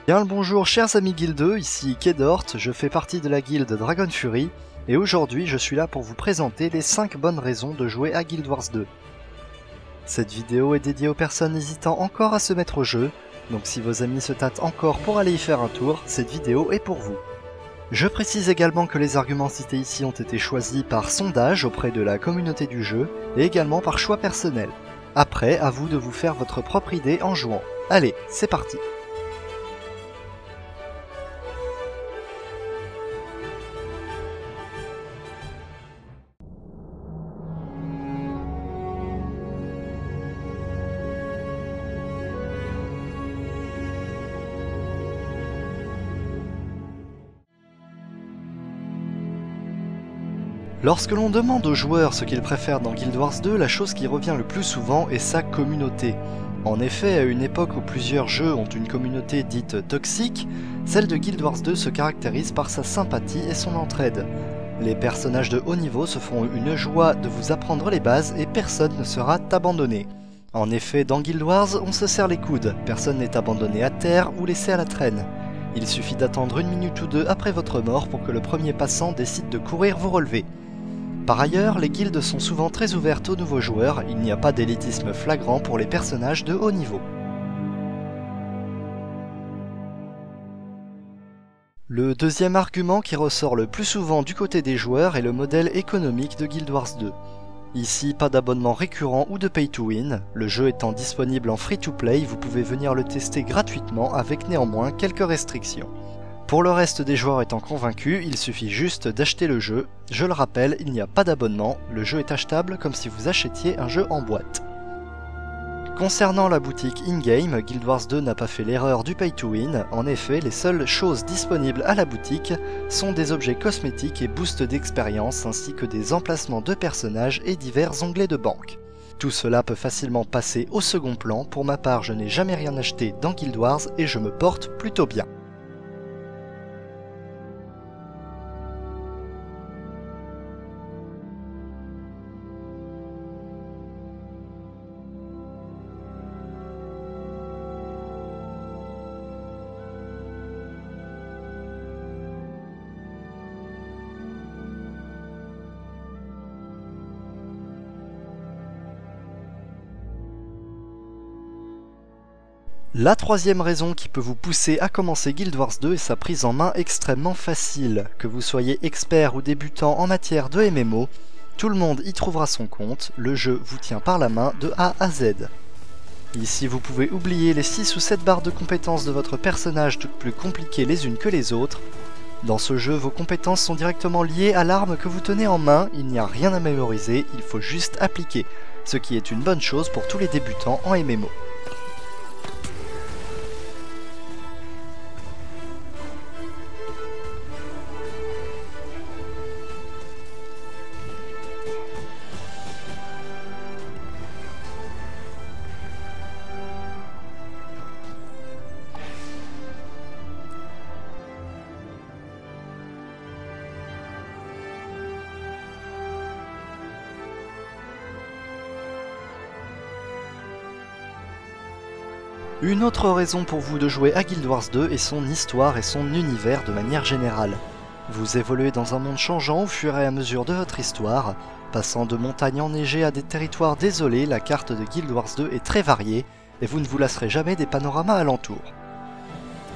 Bien le bonjour chers amis guildeux, ici Kedort, je fais partie de la guilde Dragon Fury, et aujourd'hui je suis là pour vous présenter les 5 bonnes raisons de jouer à Guild Wars 2. Cette vidéo est dédiée aux personnes hésitant encore à se mettre au jeu, donc si vos amis se tâtent encore pour aller y faire un tour, cette vidéo est pour vous. Je précise également que les arguments cités ici ont été choisis par sondage auprès de la communauté du jeu, et également par choix personnel. Après, à vous de vous faire votre propre idée en jouant. Allez, c'est parti! Lorsque l'on demande aux joueurs ce qu'ils préfèrent dans Guild Wars 2, la chose qui revient le plus souvent est sa communauté. En effet, à une époque où plusieurs jeux ont une communauté dite toxique, celle de Guild Wars 2 se caractérise par sa sympathie et son entraide. Les personnages de haut niveau se font une joie de vous apprendre les bases et personne ne sera abandonné. En effet, dans Guild Wars, on se serre les coudes, personne n'est abandonné à terre ou laissé à la traîne. Il suffit d'attendre une minute ou deux après votre mort pour que le premier passant décide de courir vous relever. Par ailleurs, les guildes sont souvent très ouvertes aux nouveaux joueurs, il n'y a pas d'élitisme flagrant pour les personnages de haut niveau. Le deuxième argument qui ressort le plus souvent du côté des joueurs est le modèle économique de Guild Wars 2. Ici, pas d'abonnement récurrent ou de pay to win, le jeu étant disponible en free to play, vous pouvez venir le tester gratuitement avec néanmoins quelques restrictions. Pour le reste des joueurs étant convaincus, il suffit juste d'acheter le jeu. Je le rappelle, il n'y a pas d'abonnement, le jeu est achetable comme si vous achetiez un jeu en boîte. Concernant la boutique in-game, Guild Wars 2 n'a pas fait l'erreur du pay-to-win. En effet, les seules choses disponibles à la boutique sont des objets cosmétiques et boosts d'expérience ainsi que des emplacements de personnages et divers onglets de banque. Tout cela peut facilement passer au second plan, pour ma part je n'ai jamais rien acheté dans Guild Wars et je me porte plutôt bien. La troisième raison qui peut vous pousser à commencer Guild Wars 2 est sa prise en main extrêmement facile. Que vous soyez expert ou débutant en matière de MMO, tout le monde y trouvera son compte, le jeu vous tient par la main de A à Z. Ici vous pouvez oublier les 6 ou 7 barres de compétences de votre personnage toutes plus compliquées les unes que les autres. Dans ce jeu, vos compétences sont directement liées à l'arme que vous tenez en main, il n'y a rien à mémoriser, il faut juste appliquer, ce qui est une bonne chose pour tous les débutants en MMO. Une autre raison pour vous de jouer à Guild Wars 2 est son histoire et son univers de manière générale. Vous évoluez dans un monde changeant au fur et à mesure de votre histoire. Passant de montagnes enneigées à des territoires désolés, la carte de Guild Wars 2 est très variée et vous ne vous lasserez jamais des panoramas alentour.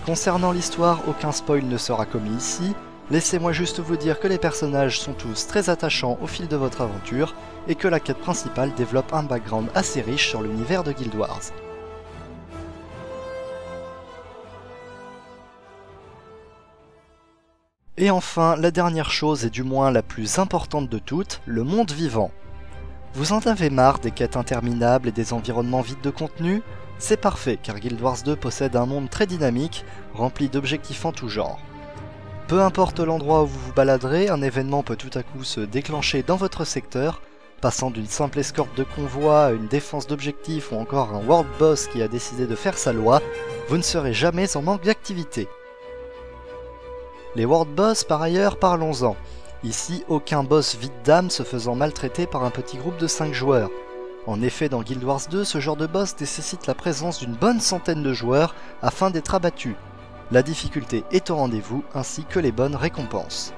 Concernant l'histoire, aucun spoil ne sera commis ici. Laissez-moi juste vous dire que les personnages sont tous très attachants au fil de votre aventure et que la quête principale développe un background assez riche sur l'univers de Guild Wars. Et enfin, la dernière chose et du moins la plus importante de toutes, le monde vivant. Vous en avez marre des quêtes interminables et des environnements vides de contenu? C'est parfait car Guild Wars 2 possède un monde très dynamique, rempli d'objectifs en tout genre. Peu importe l'endroit où vous vous baladerez, un événement peut tout à coup se déclencher dans votre secteur, passant d'une simple escorte de convoi à une défense d'objectifs ou encore un world boss qui a décidé de faire sa loi, vous ne serez jamais en manque d'activité. Les world boss par ailleurs, parlons-en. Ici, aucun boss vide d'âme se faisant maltraiter par un petit groupe de 5 joueurs. En effet, dans Guild Wars 2, ce genre de boss nécessite la présence d'une bonne centaine de joueurs afin d'être abattu. La difficulté est au rendez-vous ainsi que les bonnes récompenses.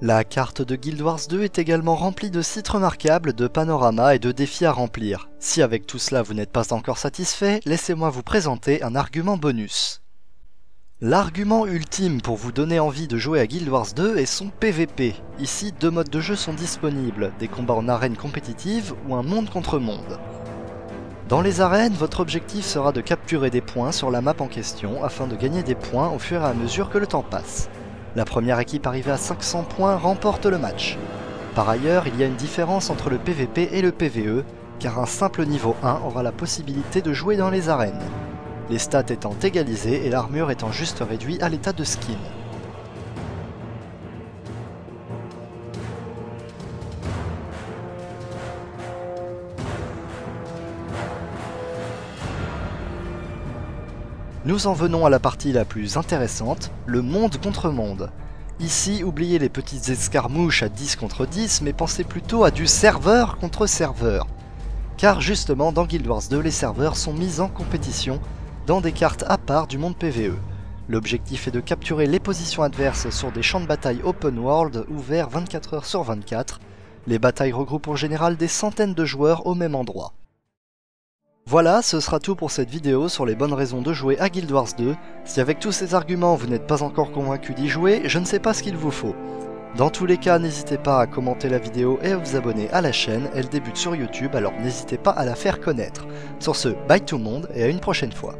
La carte de Guild Wars 2 est également remplie de sites remarquables, de panoramas et de défis à remplir. Si avec tout cela vous n'êtes pas encore satisfait, laissez-moi vous présenter un argument bonus. L'argument ultime pour vous donner envie de jouer à Guild Wars 2 est son PVP. Ici, 2 modes de jeu sont disponibles, des combats en arène compétitive ou un monde contre monde. Dans les arènes, votre objectif sera de capturer des points sur la map en question afin de gagner des points au fur et à mesure que le temps passe. La première équipe arrivée à 500 points remporte le match. Par ailleurs, il y a une différence entre le PVP et le PVE, car un simple niveau 1 aura la possibilité de jouer dans les arènes, les stats étant égalisées et l'armure étant juste réduite à l'état de skin. Nous en venons à la partie la plus intéressante, le monde contre monde. Ici, oubliez les petites escarmouches à 10 contre 10, mais pensez plutôt à du serveur contre serveur. Car justement, dans Guild Wars 2, les serveurs sont mis en compétition dans des cartes à part du monde PvE. L'objectif est de capturer les positions adverses sur des champs de bataille open world ouverts 24 heures sur 24. Les batailles regroupent en général des centaines de joueurs au même endroit. Voilà, ce sera tout pour cette vidéo sur les bonnes raisons de jouer à Guild Wars 2. Si avec tous ces arguments vous n'êtes pas encore convaincu d'y jouer, je ne sais pas ce qu'il vous faut. Dans tous les cas, n'hésitez pas à commenter la vidéo et à vous abonner à la chaîne, elle débute sur YouTube, alors n'hésitez pas à la faire connaître. Sur ce, bye tout le monde et à une prochaine fois.